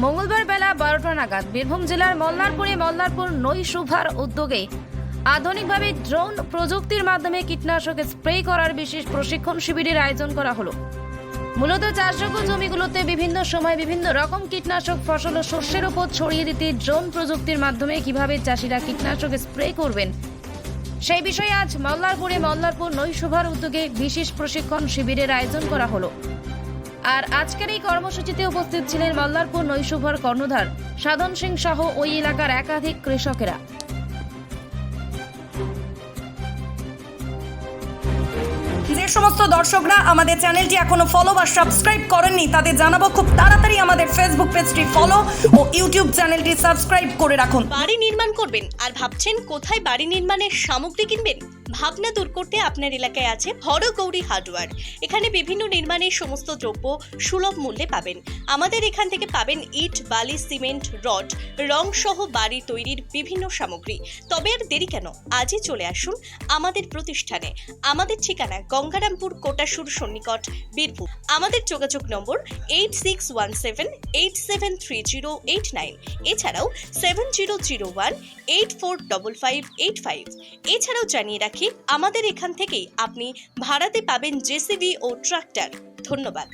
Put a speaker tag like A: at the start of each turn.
A: মঙ্গলবার বেলা 12টা নাগাদ বীরভূম জেলার মল্লারপুর নৈশুভার উদ্যোগে আধুনিকভাবে ড্রোন প্রযুক্তির মাধ্যমে কীটনাশক স্প্রে করার বিশেষ প্রশিক্ষণ শিবিরের আয়োজন করা হলো। মূলত চাষযোগ্য জমিগুলোতে বিভিন্ন সময় বিভিন্ন রকম কীটনাশক ফসল ও শস্যের উপর ছড়িয়ে দিতে ড্রোন প্রযুক্তির মাধ্যমে কিভাবে চাষিরা কীটনাশক স্প্রে করবেন সেই বিষয়ে আজ মল্লারপুর নৈশুভার উদ্যোগে বিশেষ প্রশিক্ষণ শিবিরের আয়োজন করা হলো। আর আজকের এই কর্মসূচিতে উপস্থিত ছিলেন মল্লারপুর নৈশুভার কর্ণধার সাধন সিং সহ ওই এলাকার একাধিক কৃষকেরা।
B: যে সমস্ত দর্শকরা আমাদের চ্যানেলটি এখনো ফলো বা সাবস্ক্রাইব করেননি তাদের জানাবো খুব তাড়াতাড়ি আমাদের ফেসবুক পেজটি ফলো ও ইউটিউব চ্যানেলটি সাবস্ক্রাইব করে রাখুন।
C: বাড়ি নির্মাণ করবেন আর ভাবছেন কোথায় বাড়ি নির্মাণের সামগ্রী কিনবেন? ভাবনা দূর করতে আপনার এলাকায় আছে হরগৌরী হার্ডওয়্যার। এখানে বিভিন্ন নির্মাণের সমস্ত দ্রব্য সুলভ মূল্যে পাবেন। আমাদের এখান থেকে পাবেন ইট, বালি, সিমেন্ট, রড, রং সহ বাড়ি তৈরির বিভিন্ন সামগ্রী। তবে আর দেরি কেন, আজই চলে আসুন আমাদের প্রতিষ্ঠানে। আমাদের ঠিকানা গঙ্গারামপুর, কোটাসুর সন্নিকট, বীরভূম। আমাদের যোগাযোগ নম্বর 8617873089, এছাড়াও 7001845585। এছাড়াও জানিয়ে রাখি আমাদের এখান থেকেই আপনি ভাড়াতে পাবেন জেসিবি ও ট্রাক্টর। ধন্যবাদ।